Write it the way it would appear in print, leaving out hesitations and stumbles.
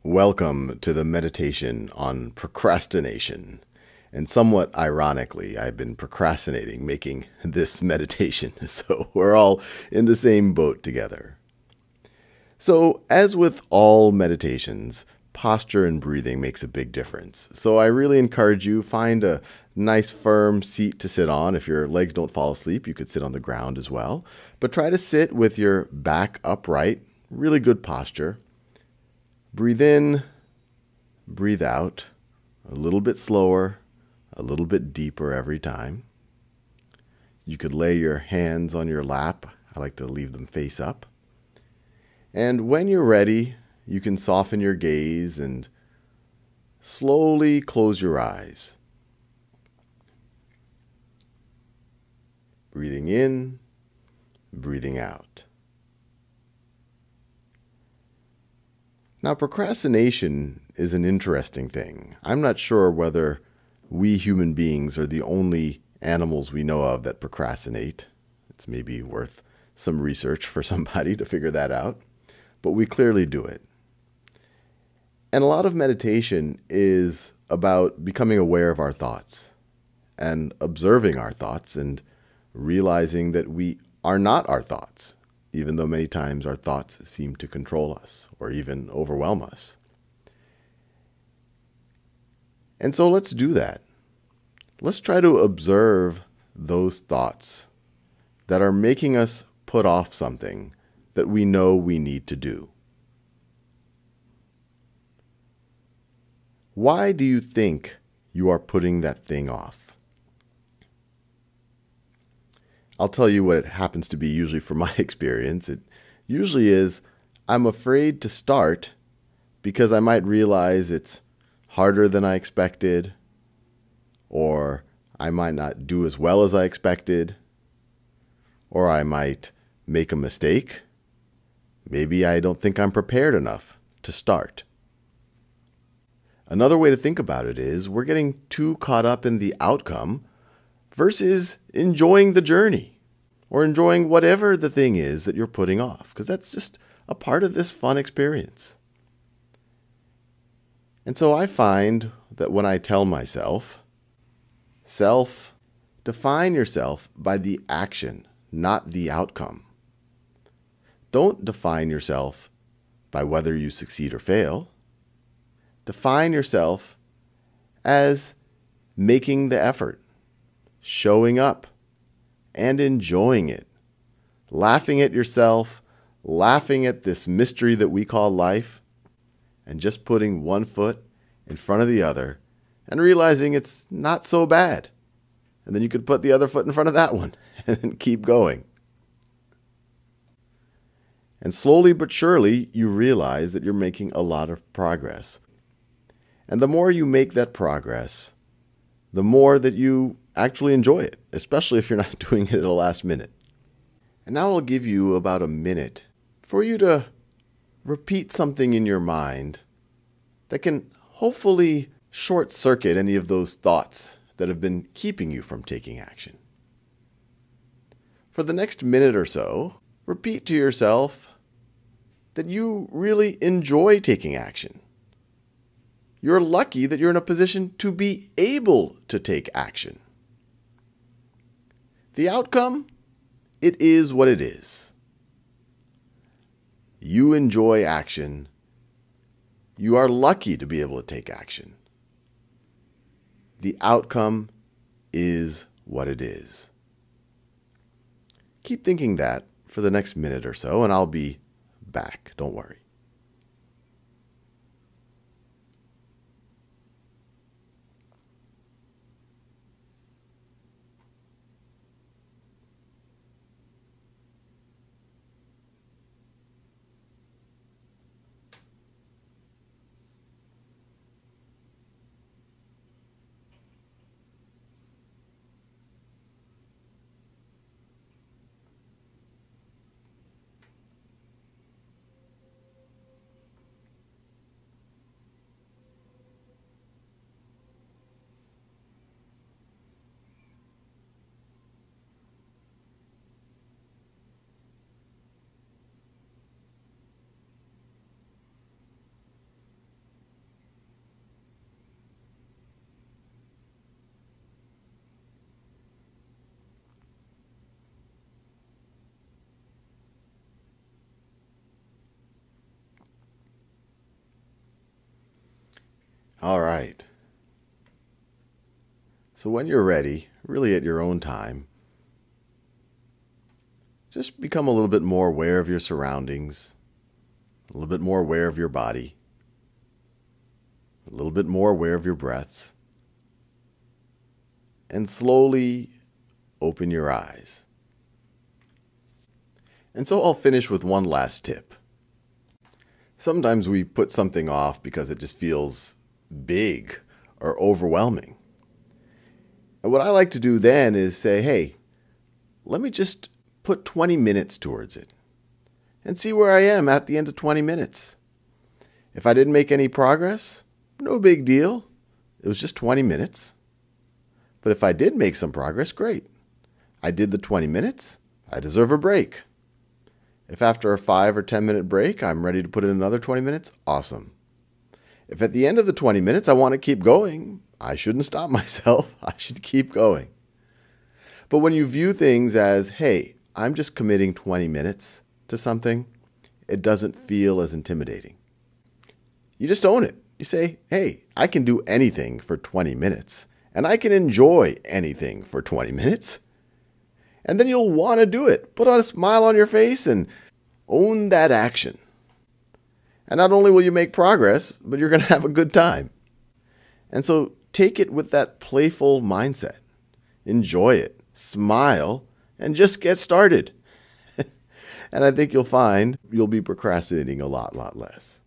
Welcome to the meditation on procrastination. And somewhat ironically, I've been procrastinating making this meditation, so we're all in the same boat together. So, as with all meditations, posture and breathing makes a big difference. So I really encourage you, find a nice firm seat to sit on. If your legs don't fall asleep, you could sit on the ground as well. But try to sit with your back upright, really good posture. Breathe in, breathe out, a little bit slower, a little bit deeper every time. You could lay your hands on your lap. I like to leave them face up. And when you're ready, you can soften your gaze and slowly close your eyes. Breathing in, breathing out. Now, procrastination is an interesting thing. I'm not sure whether we human beings are the only animals we know of that procrastinate. It's maybe worth some research for somebody to figure that out, but we clearly do it. And a lot of meditation is about becoming aware of our thoughts and observing our thoughts and realizing that we are not our thoughts, even though many times our thoughts seem to control us or even overwhelm us. And so let's do that. Let's try to observe those thoughts that are making us put off something that we know we need to do. Why do you think you are putting that thing off? I'll tell you what it happens to be usually from my experience. It usually is, I'm afraid to start because I might realize it's harder than I expected, or I might not do as well as I expected, or I might make a mistake. Maybe I don't think I'm prepared enough to start. Another way to think about it is we're getting too caught up in the outcome versus enjoying the journey or enjoying whatever the thing is that you're putting off, because that's just a part of this fun experience. And so I find that when I tell myself, define yourself by the action, not the outcome. Don't define yourself by whether you succeed or fail. Define yourself as making the effort, showing up, and enjoying it. Laughing at yourself, laughing at this mystery that we call life, and just putting one foot in front of the other and realizing it's not so bad. And then you could put the other foot in front of that one and keep going. And slowly but surely, you realize that you're making a lot of progress. And the more you make that progress, the more that you actually enjoy it, especially if you're not doing it at the last minute. And now I'll give you about a minute for you to repeat something in your mind that can hopefully short-circuit any of those thoughts that have been keeping you from taking action. For the next minute or so, repeat to yourself that you really enjoy taking action. You're lucky that you're in a position to be able to take action. The outcome, it is what it is. You enjoy action. You are lucky to be able to take action. The outcome is what it is. Keep thinking that for the next minute or so, and I'll be back. Don't worry. All right. So when you're ready, really at your own time, just become a little bit more aware of your surroundings, a little bit more aware of your body, a little bit more aware of your breaths, and slowly open your eyes. And so I'll finish with one last tip. Sometimes we put something off because it just feels big or overwhelming. And what I like to do then is say, hey, let me just put 20 minutes towards it and see where I am at the end of 20 minutes. If I didn't make any progress, no big deal. It was just 20 minutes. But if I did make some progress, great. I did the 20 minutes. I deserve a break. If after a 5 or 10 minute break, I'm ready to put in another 20 minutes, awesome. If at the end of the 20 minutes I want to keep going, I shouldn't stop myself. I should keep going. But when you view things as, hey, I'm just committing 20 minutes to something, it doesn't feel as intimidating. You just own it. You say, hey, I can do anything for 20 minutes, and I can enjoy anything for 20 minutes. And then you'll want to do it. Put on a smile on your face and own that action. And not only will you make progress, but you're going to have a good time. And so take it with that playful mindset. Enjoy it, smile, and just get started. And I think you'll find you'll be procrastinating a lot less.